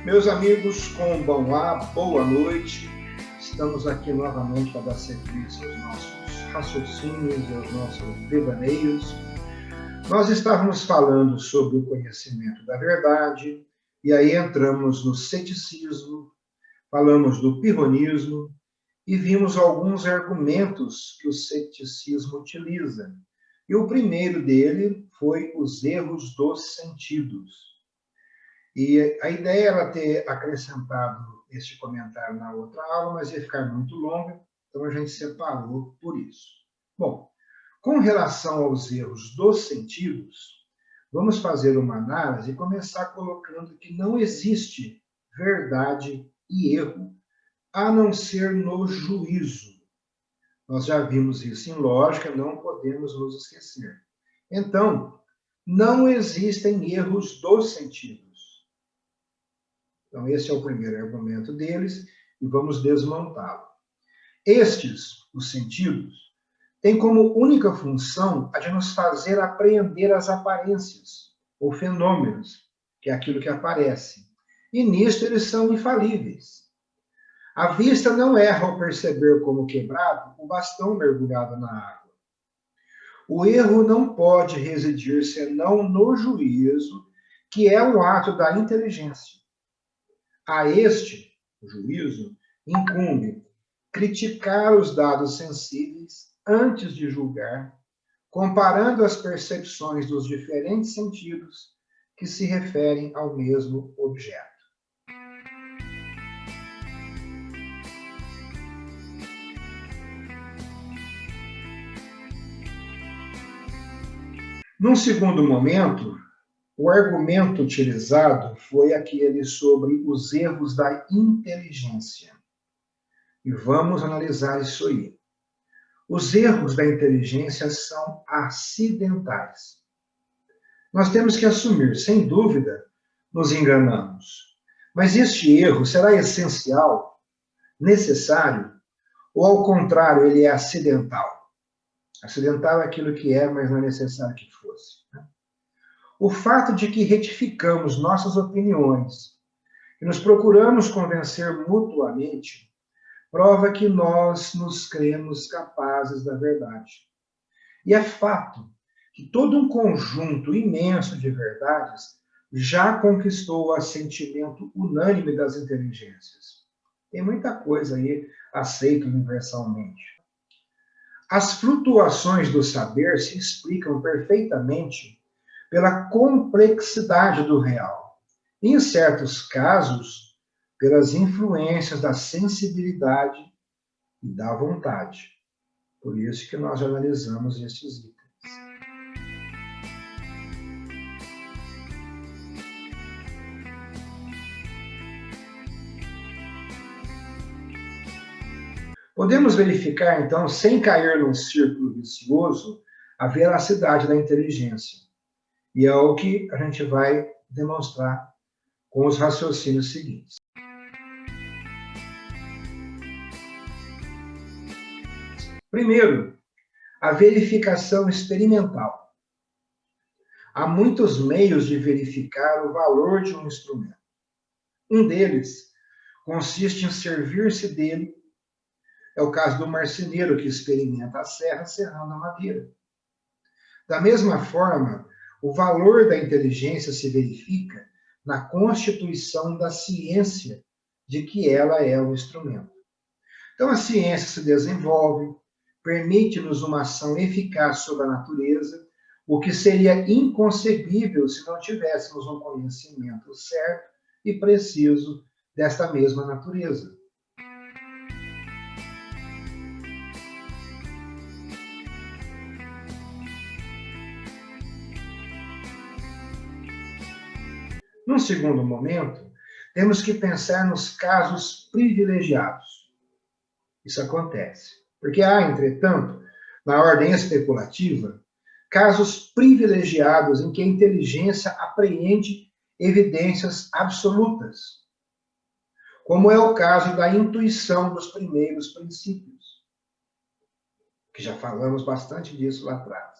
Meus amigos, boa noite. Estamos aqui novamente para dar sequência aos nossos raciocínios, aos nossos devaneios. Nós estávamos falando sobre o conhecimento da verdade, e aí entramos no ceticismo, falamos do pirronismo e vimos alguns argumentos que o ceticismo utiliza. E o primeiro dele foi os erros dos sentidos. E a ideia era ter acrescentado este comentário na outra aula, mas ia ficar muito longa, então a gente separou por isso. Bom, com relação aos erros dos sentidos, vamos fazer uma análise e começar colocando que não existe verdade e erro, a não ser no juízo. Nós já vimos isso em lógica, não podemos nos esquecer. Então, não existem erros dos sentidos. Então, esse é o primeiro argumento deles, e vamos desmontá-lo. Estes, os sentidos, têm como única função a de nos fazer apreender as aparências, ou fenômenos, que é aquilo que aparece. E nisto eles são infalíveis. A vista não erra ao perceber como quebrado o bastão mergulhado na água. O erro não pode residir senão no juízo, que é um ato da inteligência. A este, o juízo, incumbe criticar os dados sensíveis antes de julgar, comparando as percepções dos diferentes sentidos que se referem ao mesmo objeto. Num segundo momento, o argumento utilizado foi aquele sobre os erros da inteligência. E vamos analisar isso aí. Os erros da inteligência são acidentais. Nós temos que assumir, sem dúvida, nos enganamos. Mas este erro será essencial, necessário, ou ao contrário, ele é acidental? Acidental é aquilo que é, mas não é necessário que fosse. O fato de que retificamos nossas opiniões e nos procuramos convencer mutuamente prova que nós nos cremos capazes da verdade. E é fato que todo um conjunto imenso de verdades já conquistou o assentimento unânime das inteligências. Tem muita coisa aí aceita universalmente. As flutuações do saber se explicam perfeitamente pela complexidade do real. E, em certos casos, pelas influências da sensibilidade e da vontade. Por isso que nós analisamos estes itens. Podemos verificar, então, sem cair num círculo vicioso, a veracidade da inteligência. E é o que a gente vai demonstrar com os raciocínios seguintes. Primeiro, a verificação experimental. Há muitos meios de verificar o valor de um instrumento. Um deles consiste em servir-se dele. É o caso do marceneiro que experimenta a serra serrando a madeira. Da mesma forma, o valor da inteligência se verifica na constituição da ciência de que ela é um instrumento. Então, a ciência se desenvolve, permite-nos uma ação eficaz sobre a natureza, o que seria inconcebível se não tivéssemos um conhecimento certo e preciso desta mesma natureza. Num segundo momento, temos que pensar nos casos privilegiados. Isso acontece. Porque há, entretanto, na ordem especulativa, casos privilegiados em que a inteligência apreende evidências absolutas, como é o caso da intuição dos primeiros princípios, que já falamos bastante disso lá atrás.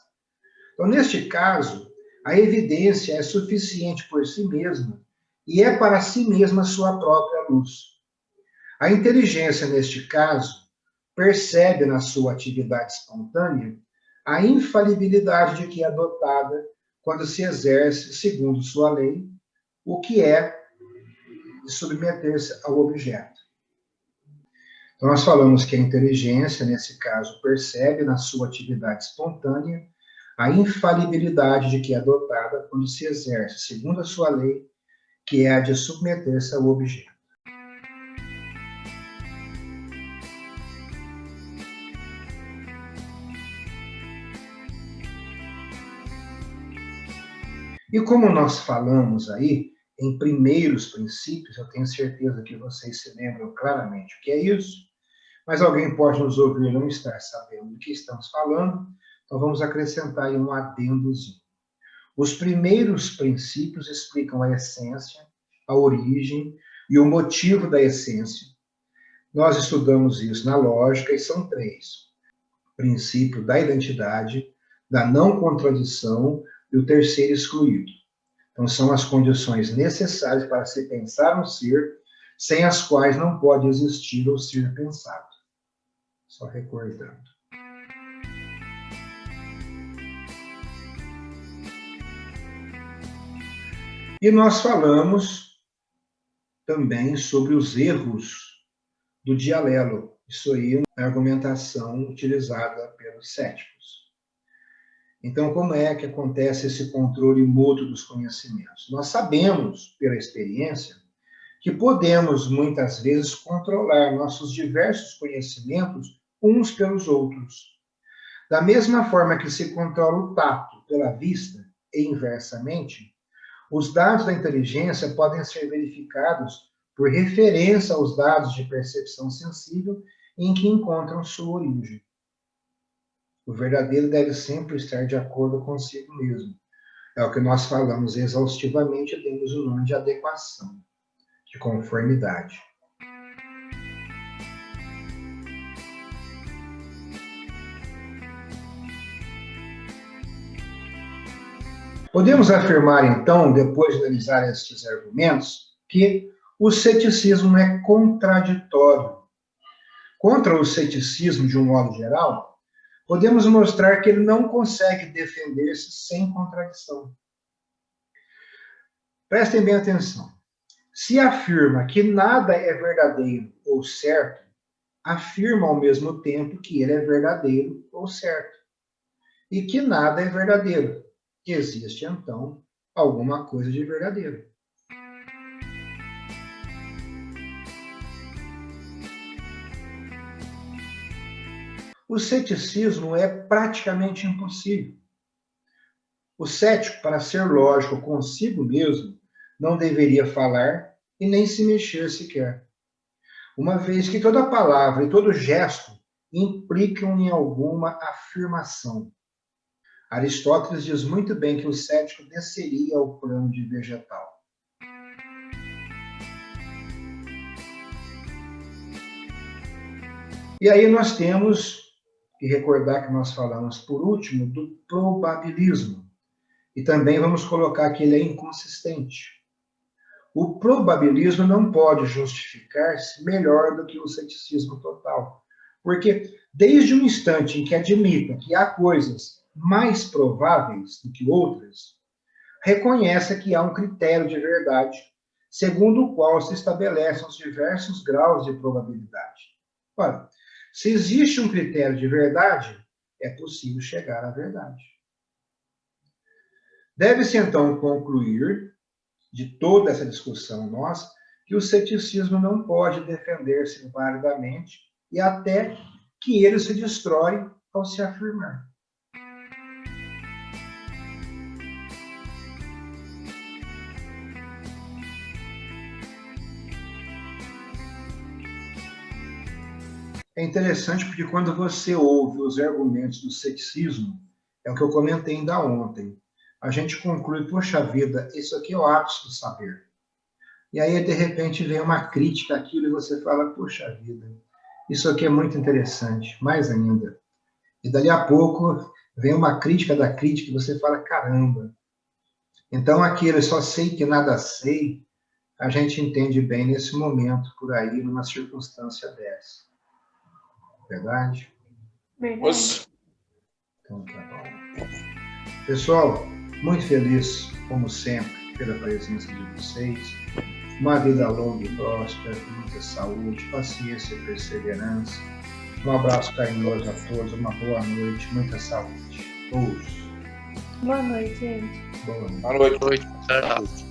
Então, neste caso, a evidência é suficiente por si mesma e é para si mesma sua própria luz. A inteligência, neste caso, percebe na sua atividade espontânea a infalibilidade de que é dotada quando se exerce segundo sua lei, o que é submeter-se ao objeto. Então, nós falamos que a inteligência, nesse caso, percebe na sua atividade espontânea a infalibilidade de que é dotada quando se exerce segundo a sua lei, que é a de submeter-se ao objeto. E como nós falamos aí, em primeiros princípios, eu tenho certeza que vocês se lembram claramente o que é isso, mas alguém pode nos ouvir e não estar sabendo do que estamos falando, então vamos acrescentar aí um adendozinho. Os primeiros princípios explicam a essência, a origem e o motivo da essência. Nós estudamos isso na lógica e são três: o princípio da identidade, da não contradição e o terceiro excluído. Então, são as condições necessárias para se pensar um ser, sem as quais não pode existir o ser pensado. Só recordando. E nós falamos também sobre os erros do dialelo. Isso aí é a argumentação utilizada pelos céticos. Então, como é que acontece esse controle mútuo dos conhecimentos? Nós sabemos, pela experiência, que podemos, muitas vezes, controlar nossos diversos conhecimentos uns pelos outros. Da mesma forma que se controla o tato pela vista, e inversamente, os dados da inteligência podem ser verificados por referência aos dados de percepção sensível em que encontram sua origem. O verdadeiro deve sempre estar de acordo consigo mesmo. É o que nós falamos exaustivamente, demos o nome de adequação, de conformidade. Podemos afirmar, então, depois de analisar estes argumentos, que o ceticismo é contraditório. Contra o ceticismo, de um modo geral, podemos mostrar que ele não consegue defender-se sem contradição. Prestem bem atenção. Se afirma que nada é verdadeiro ou certo, afirma ao mesmo tempo que ele é verdadeiro ou certo. E que nada é verdadeiro. Existe, então, alguma coisa de verdadeiro. O ceticismo é praticamente impossível. O cético, para ser lógico consigo mesmo, não deveria falar e nem se mexer sequer, uma vez que toda palavra e todo gesto implicam em alguma afirmação. Aristóteles diz muito bem que o cético desceria ao plano de vegetal. E aí nós temos que recordar que nós falamos, por último, do probabilismo. E também vamos colocar que ele é inconsistente. O probabilismo não pode justificar-se melhor do que o ceticismo total. Porque desde o instante em que admita que há coisas mais prováveis do que outras, reconhece que há um critério de verdade, segundo o qual se estabelecem os diversos graus de probabilidade. Ora, se existe um critério de verdade, é possível chegar à verdade. Deve-se, então, concluir, de toda essa discussão nossa, que o ceticismo não pode defender-se validamente e até que ele se destrói ao se afirmar. É interessante porque quando você ouve os argumentos do ceticismo, é o que eu comentei ainda ontem, a gente conclui, poxa vida, isso aqui é o ápice do saber. E aí, de repente, vem uma crítica àquilo e você fala, poxa vida, isso aqui é muito interessante, mais ainda. E dali a pouco vem uma crítica da crítica e você fala, caramba. Então aquilo, eu só sei que nada sei, a gente entende bem nesse momento, por aí, numa circunstância dessa. Verdade? Verdade. Então tá bom. Pessoal, muito feliz, como sempre, pela presença de vocês. Uma vida longa e próspera, com muita saúde, paciência e perseverança. Um abraço carinhoso a todos, uma boa noite, muita saúde. Todos. Boa noite, gente. Boa noite. Boa noite. Tchau.